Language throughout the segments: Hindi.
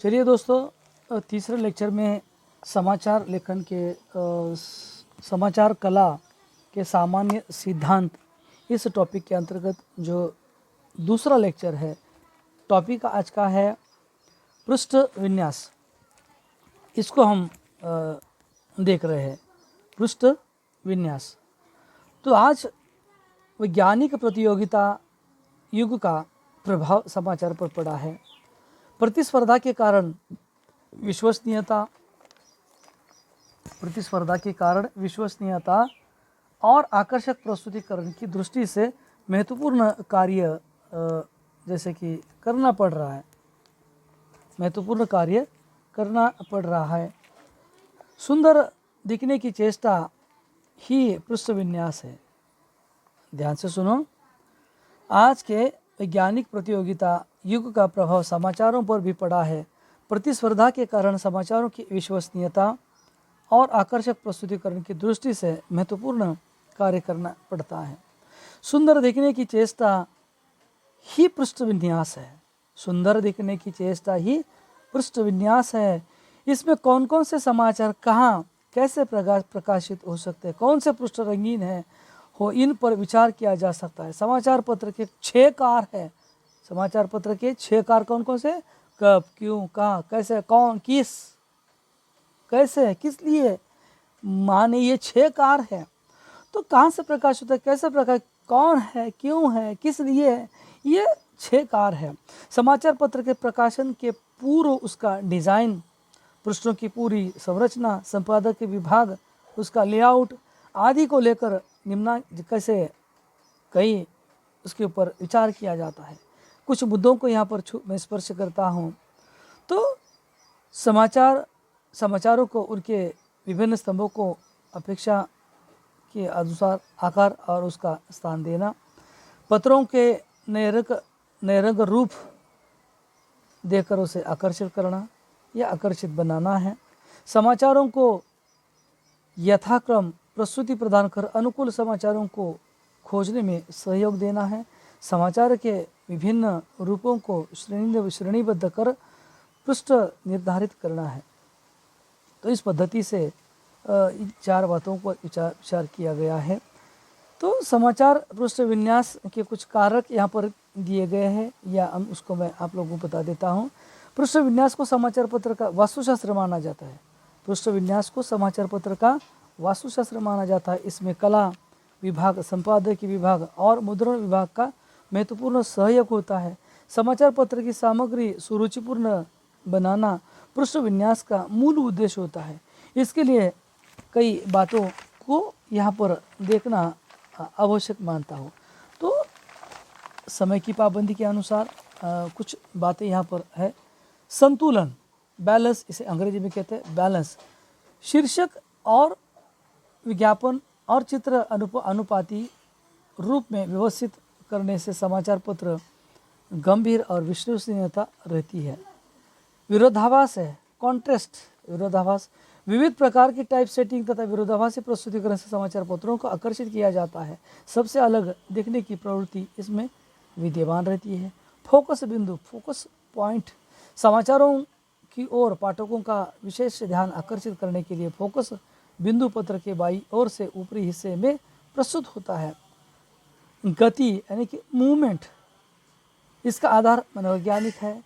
चलिए दोस्तों, तीसरे लेक्चर में समाचार लेखन के समाचार कला के सामान्य सिद्धांत इस टॉपिक के अंतर्गत जो दूसरा लेक्चर है, टॉपिक आज का है पृष्ठ विन्यास। इसको हम देख रहे हैं, पृष्ठ विन्यास। तो आज वैज्ञानिक प्रतियोगिता युग का प्रभाव समाचार पर पड़ा है। प्रतिस्पर्धा के कारण विश्वसनीयता और आकर्षक प्रस्तुतिकरण की दृष्टि से महत्वपूर्ण कार्य जैसे कि करना पड़ रहा है। सुंदर दिखने की चेष्टा ही पृष्ठ विन्यास है। ध्यान से सुनो, आज के वैज्ञानिक प्रतियोगिता युग का प्रभाव समाचारों पर भी पड़ा है। प्रतिस्पर्धा के कारण समाचारों की विश्वसनीयता और आकर्षक प्रस्तुतिकरण की दृष्टि से महत्वपूर्ण कार्य करना पड़ता है। सुंदर दिखने की चेष्टा ही पृष्ठ विन्यास है। सुंदर दिखने की चेष्टा ही पृष्ठ विन्यास है। इसमें कौन कौन से समाचार कहाँ कैसे प्रकाशित हो सकते हैं, कौन से पृष्ठ रंगीन है हो, इन पर विचार किया जा सकता है। समाचार पत्र के 6 कार है। समाचार पत्र के 6 कार कौन कौन से? कब, क्यों, कहाँ, कैसे, कौन, किस, कैसे, किस लिए, माने ये 6 कार है। तो कहाँ से प्रकाशित है, कैसे प्रकाश, कौन है, क्यों है, किस लिए है, ये 6 कार है। समाचार पत्र के प्रकाशन के पूर्व उसका डिज़ाइन, पृष्ठों की पूरी संरचना, संपादक के विभाग, उसका लेआउट आदि को लेकर निम्ना कैसे कई उसके ऊपर विचार किया जाता है। कुछ मुद्दों को यहाँ पर मैं स्पर्श करता हूँ। तो समाचारों को उनके विभिन्न स्तंभों को अपेक्षा के अनुसार आकार और उसका स्थान देना, पत्रों के नए रंग रूप देकर उसे आकर्षित करना या आकर्षित बनाना है। समाचारों को यथाक्रम प्रस्तुति प्रदान कर अनुकूल समाचारों को खोजने में सहयोग देना है। समाचार के विभिन्न रूपों को श्रेणीबद्ध कर पृष्ठ निर्धारित करना है। तो इस पद्धति से इन 4 बातों पर विचार किया गया है। तो समाचार पृष्ठ विन्यास के कुछ कारक यहाँ पर दिए गए हैं, या उसको मैं आप लोगों को बता देता हूँ। पृष्ठ विन्यास को समाचार पत्र का वास्तुशास्त्र माना जाता है। पृष्ठ विन्यास को समाचार पत्र का वास्तुशास्त्र माना जाता है। इसमें कला विभाग, संपादकीय विभाग और मुद्रण विभाग का महत्वपूर्ण सहयोग होता है। समाचार पत्र की सामग्री सुरुचिपूर्ण बनाना पृष्ठ विन्यास का मूल उद्देश्य होता है। इसके लिए कई बातों को यहाँ पर देखना आवश्यक मानता हूँ। तो समय की पाबंदी के अनुसार कुछ बातें यहाँ पर है। संतुलन, बैलेंस, इसे अंग्रेजी में कहते हैं बैलेंस। शीर्षक और विज्ञापन और चित्र अनुपाती रूप में व्यवस्थित करने से समाचार पत्र गंभीर और विश्वसनीयता रहती है। विरोधाभास है, कॉन्ट्रास्ट, विरोधाभास। विविध प्रकार की टाइप सेटिंग तथा विरोधाभासी प्रस्तुतिकरण से समाचार पत्रों को आकर्षित किया जाता है। सबसे अलग दिखने की प्रवृत्ति इसमें विद्यमान रहती है। फोकस बिंदु, फोकस पॉइंट, समाचारों की ओर पाठकों का विशेष ध्यान आकर्षित करने के लिए फोकस बिंदु पत्र के बाईं ओर से ऊपरी हिस्से में प्रस्तुत होता है। गति यानी कि मूवमेंट, इसका आधार मनोवैज्ञानिक है।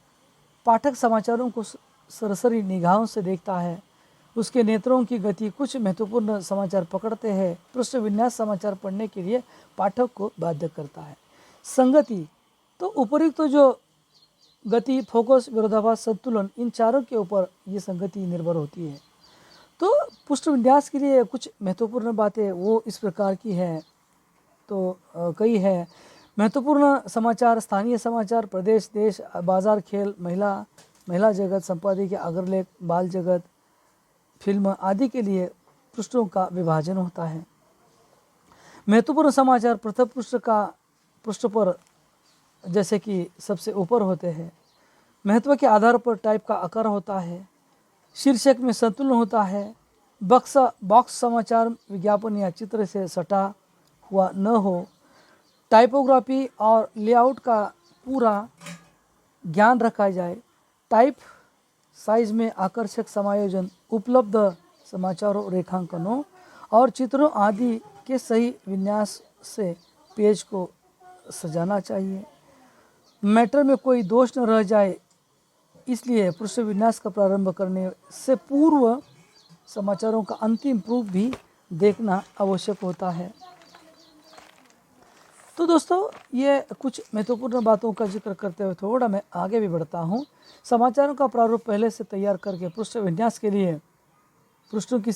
पाठक समाचारों को सरसरी निगाहों से देखता है, उसके नेत्रों की गति कुछ महत्वपूर्ण समाचार पकड़ते हैं। पृष्ठ विन्यास समाचार पढ़ने के लिए पाठक को बाध्य करता है। संगति, तो उपयुक्त तो जो गति, फोकस, विरोधाभास, संतुलन, इन चारों के ऊपर ये संगति निर्भर होती है। तो पृष्ठ विन्यास के लिए कुछ महत्वपूर्ण बातें वो इस प्रकार की है। तो कई है महत्वपूर्ण समाचार, स्थानीय समाचार, प्रदेश, देश, बाजार, खेल, महिला जगत, संपादकीय, अग्रलेख, बाल जगत, फिल्म आदि के लिए पृष्ठों का विभाजन होता है। महत्वपूर्ण समाचार प्रथम पृष्ठ पर जैसे कि सबसे ऊपर होते हैं। महत्व के आधार पर टाइप का आकार होता है। शीर्षक में संतुलन होता है। बॉक्स समाचार विज्ञापन या चित्र से सटा हुआ न हो। टाइपोग्राफी और लेआउट का पूरा ज्ञान रखा जाए। टाइप साइज में आकर्षक समायोजन, उपलब्ध समाचारों, रेखांकनों और चित्रों आदि के सही विन्यास से पेज को सजाना चाहिए। मैटर में कोई दोष न रह जाए, इसलिए पृष्ठ विन्यास का प्रारंभ करने से पूर्व समाचारों का अंतिम प्रूफ भी देखना आवश्यक होता है। तो दोस्तों, ये कुछ महत्वपूर्ण बातों का जिक्र करते हुए थोड़ा मैं आगे भी बढ़ता हूँ। समाचारों का प्रारूप पहले से तैयार करके पृष्ठ विन्यास के लिए पृष्ठों की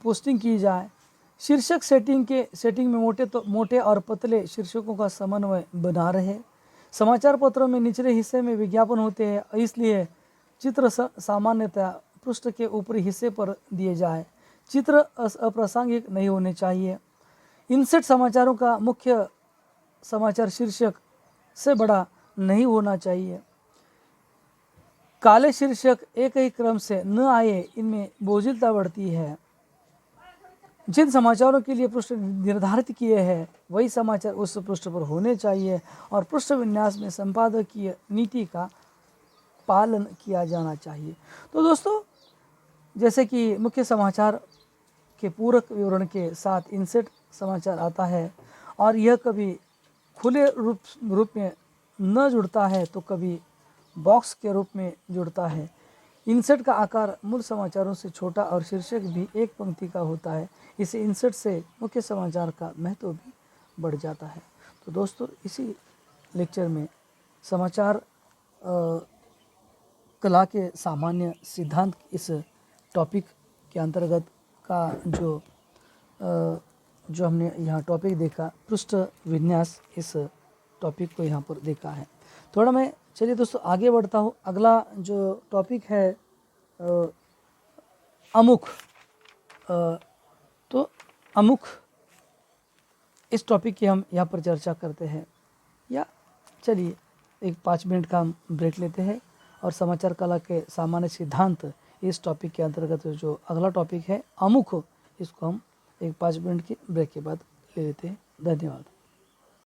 पोस्टिंग की जाए। शीर्षक सेटिंग में मोटे और पतले शीर्षकों का समन्वय बना रहे। समाचार पत्रों में निचले हिस्से में विज्ञापन होते हैं, इसलिए चित्र सामान्यतः पृष्ठ के ऊपरी हिस्से पर दिए जाए। चित्र अप्रासंगिक नहीं होने चाहिए। इनसेट समाचारों का मुख्य समाचार शीर्षक से बड़ा नहीं होना चाहिए। काले शीर्षक एक ही क्रम से न आए, इनमें बोझिलता बढ़ती है। जिन समाचारों के लिए पृष्ठ निर्धारित किए हैं वही समाचार उस पृष्ठ पर होने चाहिए और पृष्ठ विन्यास में संपादकीय नीति का पालन किया जाना चाहिए। तो दोस्तों, जैसे कि मुख्य समाचार के पूरक विवरण के साथ इनसेट समाचार आता है और यह कभी खुले रूप में न जुड़ता है तो कभी बॉक्स के रूप में जुड़ता है। इनसेट का आकार मूल समाचारों से छोटा और शीर्षक भी एक पंक्ति का होता है। इसे इनसेट से मुख्य समाचार का महत्व भी बढ़ जाता है। तो दोस्तों, इसी लेक्चर में समाचार कला के सामान्य सिद्धांत इस टॉपिक के अंतर्गत का जो हमने यहाँ टॉपिक देखा, पृष्ठ विन्यास, इस टॉपिक को यहाँ पर देखा है। थोड़ा मैं चलिए दोस्तों आगे बढ़ता हूँ। अगला जो टॉपिक है अमुख, तो अमुख इस टॉपिक की हम यहाँ पर चर्चा करते हैं। या चलिए एक 5 मिनट का हम ब्रेक लेते हैं और समाचार कला के सामान्य सिद्धांत इस टॉपिक के अंतर्गत जो अगला टॉपिक है अमुख, इसको हम एक 5 मिनट के ब्रेक के बाद ले लेते हैं। धन्यवाद।